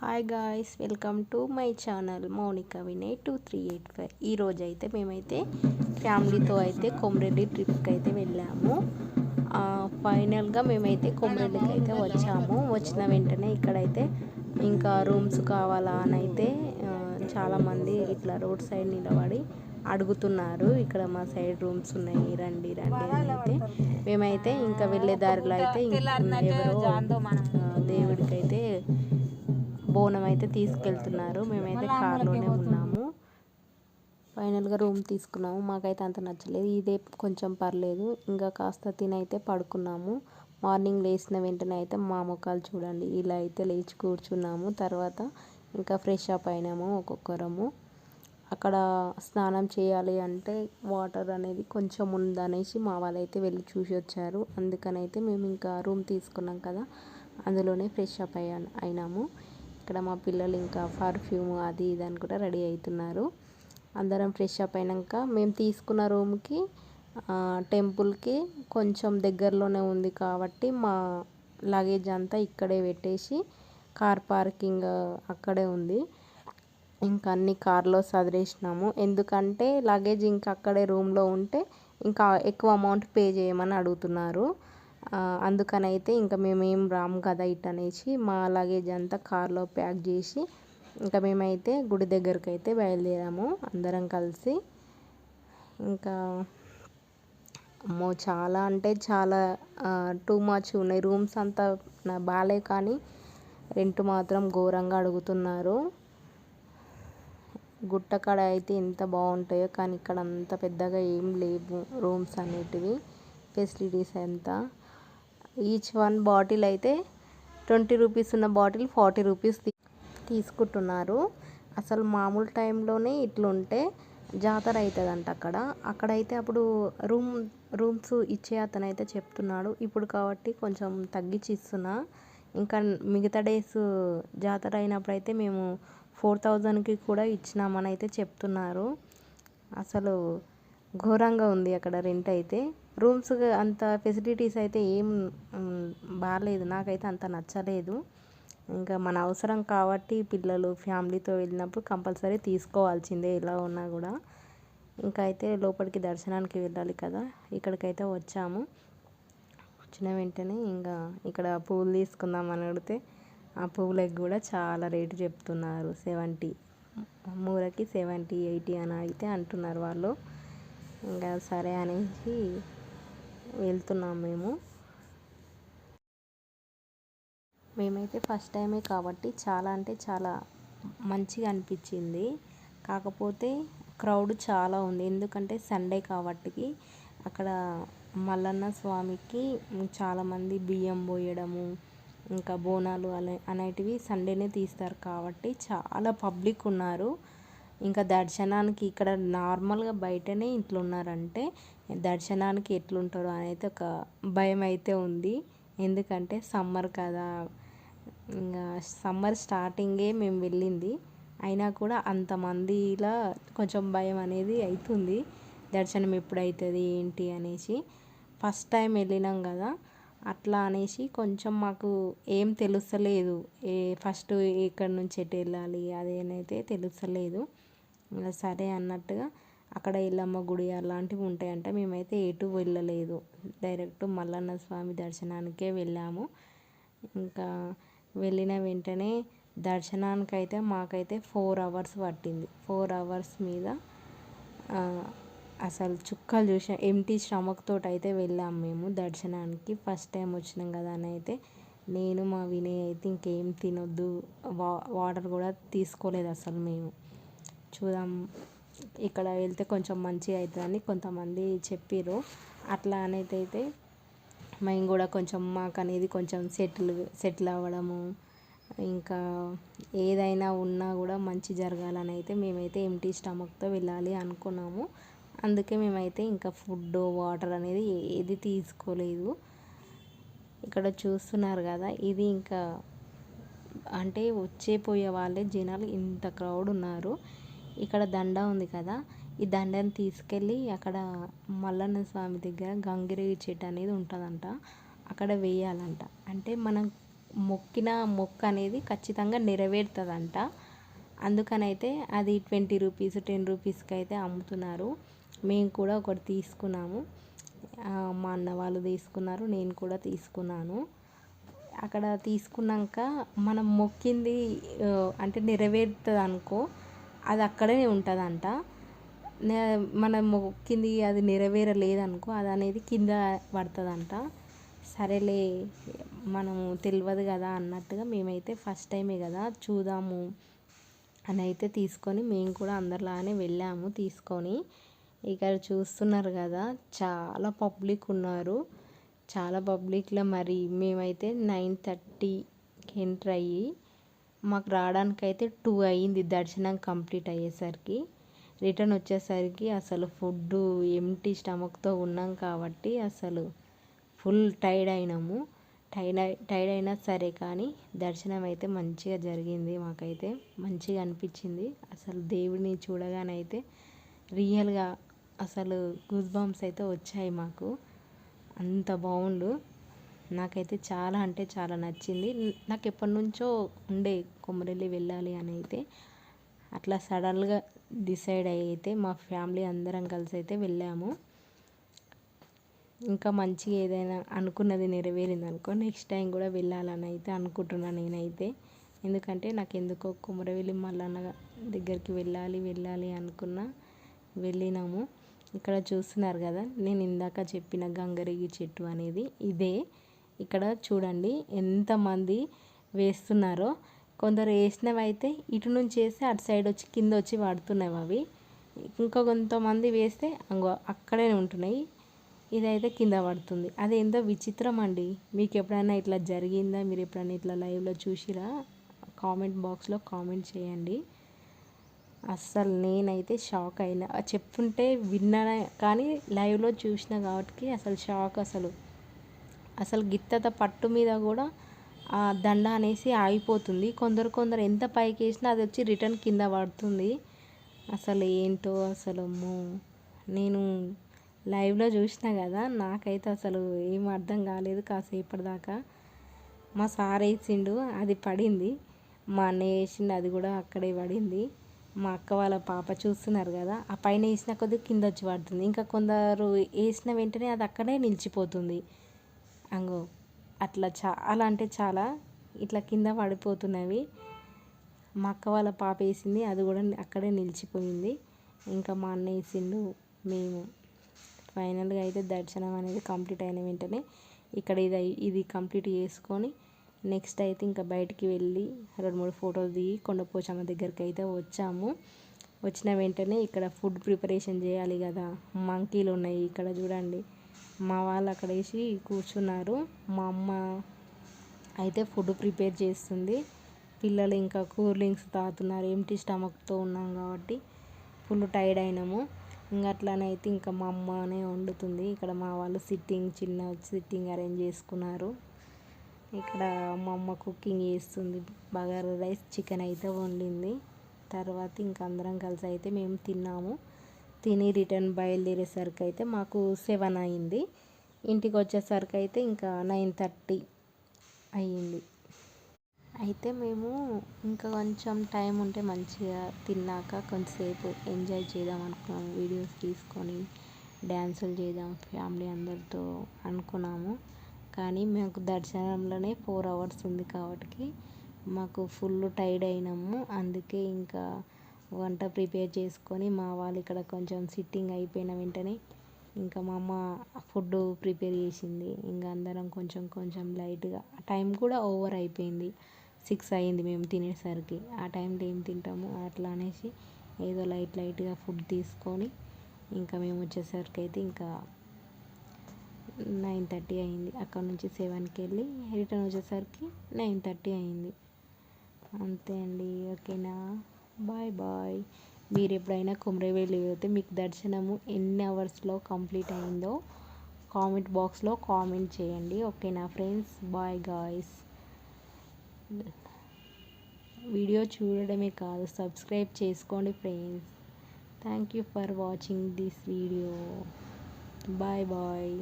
Hi guys, welcome to my channel Mounika Vinay 2385. ఈరోజు అయితే మేమైతే ఫ్యామిలీతో అయితే కొమరెల్లి ట్రిప్కి అయితే వెళ్ళాము. ఫైనల్గా మేమైతే కొమరెల్లికి అయితే వచ్చాము. వచ్చిన వెంటనే ఇక్కడైతే ఇంకా రూమ్స్ కావాలా అని అయితే చాలామంది ఇట్లా రోడ్ సైడ్ నిలబడి అడుగుతున్నారు. ఇక్కడ మా సైడ్ రూమ్స్ ఉన్నాయి, రండి రండి అని అయితే మేమైతే ఇంకా వెళ్ళే దారిలో అయితే ఎవరో దేవుడికైతే బోనం అయితే తీసుకెళ్తున్నారు. మేమైతే కార్లోనే ఉన్నాము. ఫైనల్గా రూమ్ తీసుకున్నాము. మాకైతే అంత నచ్చలేదు, ఇదే కొంచెం పర్లేదు. ఇంకా కాస్త తినైతే పడుకున్నాము. మార్నింగ్ లేచిన వెంటనే అయితే మా ముఖాలు చూడండి, ఇలా అయితే లేచి కూర్చున్నాము. తర్వాత ఇంకా ఫ్రెష్ అప్ అయినాము ఒక్కొక్కరము. అక్కడ స్నానం చేయాలి అంటే వాటర్ అనేది కొంచెం ఉందనేసి మా వాళ్ళైతే వెళ్ళి చూసి వచ్చారు. అందుకనైతే మేము ఇంకా రూమ్ తీసుకున్నాం కదా, అందులోనే ఫ్రెష్ అప్ అయినాము. ఇక్కడ మా పిల్లలు ఇంకా పర్ఫ్యూమ్ అది ఇది అని కూడా రెడీ అవుతున్నారు. అందరం ఫ్రెష్ అప్ అయినాక మేము తీసుకున్న రూమ్కి టెంపుల్కి కొంచెం దగ్గరలోనే ఉంది కాబట్టి మా లగేజ్ అంతా ఇక్కడే పెట్టేసి కార్ పార్కింగ్ అక్కడే ఉంది. ఇంకా అన్ని కార్లో సదిరేసినాము. ఎందుకంటే లగేజ్ ఇంకా అక్కడే రూమ్లో ఉంటే ఇంకా ఎక్కువ అమౌంట్ పే చేయమని అడుగుతున్నారు. అందుకనైతే ఇంకా మేమేం రాము కదా ఇట్ అనేసి మా లగేజ్ అంతా కార్లో ప్యాక్ చేసి ఇంకా మేమైతే గుడి దగ్గరికి అయితే బయలుదేరాము అందరం కలిసి. ఇంకా చాలా అంటే చాలా టూ మచ్ ఉన్నాయి. రూమ్స్ అంతా బాగాలే, కానీ రెంట్ మాత్రం ఘోరంగా అడుగుతున్నారు. గుట్టకాడ అయితే ఎంత బాగుంటాయో, కానీ ఇక్కడ అంత పెద్దగా ఏం లేవు రూమ్స్ అనేటివి, ఫెసిలిటీస్ ఎంత. ఈచ్ వన్ బాటిల్ అయితే 20 రూపీస్ ఉన్న బాటిల్ 40 రూపీస్ తీసుకుంటున్నారు. అసలు మామూలు టైంలోనే ఇట్లుంటే జాతర అవుతుందంట అక్కడైతే అప్పుడు రూమ్స్ ఇచ్చే అతను అయితే చెప్తున్నాడు, ఇప్పుడు కాబట్టి కొంచెం తగ్గించి ఇస్తున్నా, ఇంకా మిగతా డేస్ జాతర అయినప్పుడు అయితే మేము 4000కి కూడా ఇచ్చినామని అయితే చెప్తున్నారు. అసలు ఘోరంగా ఉంది అక్కడ రెంట్ అయితే. రూమ్స్ అంత ఫెసిలిటీస్ అయితే ఏం బాగాలేదు, నాకైతే అంత నచ్చలేదు. ఇంకా మన అవసరం కాబట్టి పిల్లలు ఫ్యామిలీతో వెళ్ళినప్పుడు కంపల్సరీ తీసుకోవాల్సిందే ఎలా ఉన్నా కూడా. ఇంకా అయితే లోపలికి దర్శనానికి వెళ్ళాలి కదా, ఇక్కడికైతే వచ్చాము. వచ్చిన వెంటనే ఇంకా ఇక్కడ పువ్వులు తీసుకుందామని అడిగితే ఆ పువ్వులకి కూడా చాలా రేటు చెప్తున్నారు. 70 మూరకి 70, 80 అని అయితే అంటున్నారు వాళ్ళు. ఇంకా సరే అనేసి వెళ్తున్నాం మేమైతే ఫస్ట్ టైమే కాబట్టి చాలా అంటే చాలా మంచిగా అనిపించింది. కాకపోతే క్రౌడ్ చాలా ఉంది, ఎందుకంటే సండే కాబట్టి. అక్కడ మల్లన్న స్వామికి చాలామంది బియ్యం పోయడము ఇంకా బోనాలు అనేటివి సండేనే తీస్తారు కాబట్టి చాలా పబ్లిక్ ఉన్నారు. ఇంకా దర్శనానికి ఇక్కడ నార్మల్గా బయటనే ఇట్లా ఉన్నారంటే దర్శనానికి ఎట్లుంటారో అని అయితే ఒక భయం అయితే ఉంది. ఎందుకంటే సమ్మర్ కదా, ఇంకా సమ్మర్ స్టార్టింగే మేము వెళ్ళింది, అయినా కూడా అంతమందిలా కొంచెం భయం అనేది అవుతుంది. దర్శనం ఎప్పుడు అవుతుంది ఏంటి అనేసి ఫస్ట్ టైం వెళ్ళినాం కదా, అట్లా అనేసి కొంచెం మాకు ఏం తెలుస్తలేదు. ఫస్ట్ ఎక్కడి నుంచి ఎటు వెళ్ళాలి అదేనైతే తెలుస్తలేదు. సరే అన్నట్టుగా అక్కడ ఎల్లమ్మ గుడి అలాంటివి ఉంటాయంటే మేమైతే ఎటు వెళ్ళలేదు, డైరెక్ట్ మల్లన్న స్వామి దర్శనానికే వెళ్ళాము. ఇంకా వెళ్ళిన వెంటనే దర్శనానికైతే మాకైతే 4 hours పట్టింది. 4 hours మీద అసలు చుక్కలు చూసా. ఎంటీ స్టమక్ తోటి అయితే వెళ్ళాము మేము దర్శనానికి. ఫస్ట్ టైం వచ్చినాం కదా అని అయితే నేను మా వినయ్ అయితే ఇంకేం తినొద్దు, వాటర్ కూడా తీసుకోలేదు అసలు. మేము చూద్దాం ఇక్కడ వెళ్తే కొంచెం మంచిగా అవుతుందని కొంతమంది చెప్పారు. అట్లా అయితే మేము కూడా కొంచెం మాకు అనేది కొంచెం సెటిల్ అవ్వడము, ఇంకా ఏదైనా ఉన్నా కూడా మంచి జరగాలని అయితే మేమైతే ఎంటీ స్టమక్తో వెళ్ళాలి అనుకున్నాము. అందుకే మేమైతే ఇంకా ఫుడ్ వాటర్ అనేది ఏది తీసుకోలేదు. ఇక్కడ చూస్తున్నారు కదా, ఇది ఇంకా అంటే పోయే వాళ్ళే జనాలు ఇంత క్రౌడ్ ఉన్నారు. ఇక్కడ దండ ఉంది కదా, ఈ దండని తీసుకెళ్ళి అక్కడ మల్లన్న స్వామి దగ్గర గంగిరేగి చెట్టు అనేది ఉంటుందంట, అక్కడ వేయాలంట. అంటే మనం మొక్కిన మొక్క అనేది ఖచ్చితంగా నెరవేరుతుందంట. అందుకనైతే అది 20 రూపీస్ 10 రూపీస్కి అయితే అమ్ముతున్నారు. మేము కూడా ఒకటి తీసుకున్నాము. మా అన్న వాళ్ళు తీసుకున్నారు, నేను కూడా తీసుకున్నాను. అక్కడ తీసుకున్నాక మనం మొక్కింది అంటే నెరవేరుతుంది అనుకో, అది అక్కడే ఉంటుందంట. మనం మొక్కింది అది నెరవేరలేదనుకో అది అనేది కింద పడుతుందంట. సరేలే మనము తెలియదు కదా అన్నట్టుగా మేమైతే ఫస్ట్ టైమే కదా చూద్దాము అని అయితే తీసుకొని మేము కూడా అందరిలాగానే వెళ్ళాము తీసుకొని. ఇక్కడ చూస్తున్నారు కదా చాలా పబ్లిక్ ఉన్నారు. చాలా పబ్లిక్లో మరి మేమైతే 9:30కి ఎంటర్ అయ్యి మాకు రావడానికైతే 2 అయ్యింది దర్శనం కంప్లీట్ అయ్యేసరికి. రిటర్న్ వచ్చేసరికి అసలు ఫుడ్ ఎంటీ స్టమక్తో ఉన్నాం కాబట్టి అసలు ఫుల్ టైర్డ్ అయినాము. టైర్డ్ అయినా సరే కానీ దర్శనం అయితే మంచిగా జరిగింది. మాకైతే మంచిగా అనిపించింది. అసలు దేవుడిని చూడగానైతే రియల్గా అసలు గూస్ బంప్స్ అయితే వచ్చాయి మాకు. అంత బాగుండు. నాకైతే చాలా అంటే చాలా నచ్చింది. నాకు ఎప్పటి నుంచో ఉండే కొమరెల్లి వెళ్ళాలి అని అయితే. అట్లా సడన్గా డిసైడ్ అయితే మా ఫ్యామిలీ అందరం కలిసి అయితే వెళ్ళాము. ఇంకా మంచిగా ఏదైనా అనుకున్నది నెరవేరింది అనుకో నెక్స్ట్ టైం కూడా వెళ్ళాలని అయితే అనుకుంటున్నాను నేనైతే. ఎందుకంటే నాకు ఎందుకో కొమరవెల్లి మల్లన్న దగ్గరికి వెళ్ళాలి అనుకున్నా. వెళ్ళినాము. ఇక్కడ చూస్తున్నారు కదా నేను ఇందాక చెప్పిన గంగరేగి చెట్టు అనేది ఇదే. ఇక్కడ చూడండి ఎంతమంది వేస్తున్నారో. కొందరు వేసినవి అయితే ఇటు నుంచి వేస్తే అటు సైడ్ వచ్చి కింద వచ్చి పడుతున్నాయి అవి. ఇంకా కొంతమంది వేస్తే అక్కడే ఉంటున్నాయి. ఇదైతే కింద పడుతుంది. అదేందో విచిత్రం అండి. మీకు ఎప్పుడైనా ఇట్లా జరిగిందా? మీరు ఎప్పుడైనా ఇట్లా లైవ్లో చూసిరా? కామెంట్ బాక్స్లో కామెంట్ చేయండి. అస్సలు నేనైతే షాక్ అయినా. చెప్తుంటే విన్నా కానీ లైవ్లో చూసిన కాబట్టి అసలు షాక్. అసలు గిత్తత పట్టు మీద కూడా ఆ దండ అనేసి ఆగిపోతుంది. కొందరు ఎంత పైకి వేసినా అది వచ్చి రిటర్న్ కింద పడుతుంది. అసలు ఏంటో అసలు నేను లైవ్లో చూసిన కదా నాకైతే అసలు ఏం అర్థం కాలేదు కాసేపటిదాకా. మా సార్ వేసిండు అది పడింది. మా అన్నయ్య వేసిండు అది కూడా అక్కడే పడింది. మా అక్క వాళ్ళ పాప చూస్తున్నారు కదా ఆ పైన వేసిన కొద్దిగా కింద వచ్చి పడుతుంది. ఇంకా కొందరు వేసిన వెంటనే అది అక్కడే నిలిచిపోతుంది. అంగో అట్లా చాలా అంటే చాలా ఇట్లా కింద పడిపోతున్నవి. మా అక్క వాళ్ళ పాప వేసింది అది కూడా అక్కడే నిలిచిపోయింది. ఇంకా మా అన్న వేసిండు. మేము ఫైనల్గా అయితే దర్శనం అనేది కంప్లీట్ అయిన వెంటనే ఇక్కడ ఇది కంప్లీట్ చేసుకొని నెక్స్ట్ అయితే ఇంకా బయటికి వెళ్ళి 2-3 ఫొటోస్ దిగి కొండపోచమ్మ దగ్గరికి అయితే వచ్చాము. వచ్చిన వెంటనే ఇక్కడ ఫుడ్ ప్రిపరేషన్ చేయాలి కదా. మంకీలు ఉన్నాయి ఇక్కడ చూడండి. మా వాళ్ళు అక్కడ వేసి కూర్చున్నారు. మా అమ్మ అయితే ఫుడ్ ప్రిపేర్ చేస్తుంది. పిల్లలు ఇంకా కూల్ డ్రింక్స్ తాగుతున్నారు. ఎంటీ స్టమక్తో ఉన్నాం కాబట్టి ఫుల్ టైర్డ్ అయినాము. ఇంకా అట్లానైతే ఇంకా మా అమ్మనే వండుతుంది. ఇక్కడ మా వాళ్ళు చిన్న సిట్టింగ్ అరేంజ్ చేసుకున్నారు. ఇక్కడ మా అమ్మ కుకింగ్ చేస్తుంది. బగారా రైస్ చికెన్ అయితే వండింది. తర్వాత ఇంకా అందరం కలిసి అయితే మేము తిన్నాము. తిని రిటర్న్ బయలుదేరేసరికి అయితే మాకు 7 అయింది. ఇంటికి వచ్చేసరికి అయితే ఇంకా 9:30 అయ్యింది. అయితే మేము ఇంకా కొంచెం టైం ఉంటే మంచిగా తిన్నాక కొంతసేపు ఎంజాయ్ చేద్దాం అనుకున్నాము. వీడియోస్ తీసుకొని డ్యాన్సులు చేద్దాం ఫ్యామిలీ అందరితో అనుకున్నాము. కానీ మాకు దర్శనంలోనే 4 అవర్స్ ఉంది కాబట్టి మాకు ఫుల్ టైర్డ్ అయినాము. అందుకే ఇంకా వంట ప్రిపేర్ చేసుకొని మా వాళ్ళు ఇక్కడ కొంచెం సిట్టింగ్ అయిపోయిన వెంటనే ఇంకా మా అమ్మ ఫుడ్ ప్రిపేర్ చేసింది. ఇంకా అందరం కొంచెం లైట్గా టైం కూడా ఓవర్ అయిపోయింది. 6 అయింది మేము తినేసరికి. ఆ టైంలో ఏం తింటాము అట్లా అనేసి ఏదో లైట్గా ఫుడ్ తీసుకొని ఇంకా మేము వచ్చేసరికి అయితే ఇంకా 9:30 అయింది. అక్కడ నుంచి 7కి వెళ్ళి రిటర్న్ వచ్చేసరికి 9:30 అయింది. అంతే అండి. ఓకేనా, బాయ్. మీరు ఎప్పుడైనా కొమరవెల్లి వెళ్తే మీకు దర్శనము ఎన్ని అవర్స్లో కంప్లీట్ అయిందో కామెంట్ బాక్స్లో కామెంట్ చేయండి. ఓకేనా ఫ్రెండ్స్, బాయ్ గాయ్స్. వీడియో చూడడమే కాదు సబ్స్క్రైబ్ చేసుకోండి friends. Thank you for watching this video. Bye.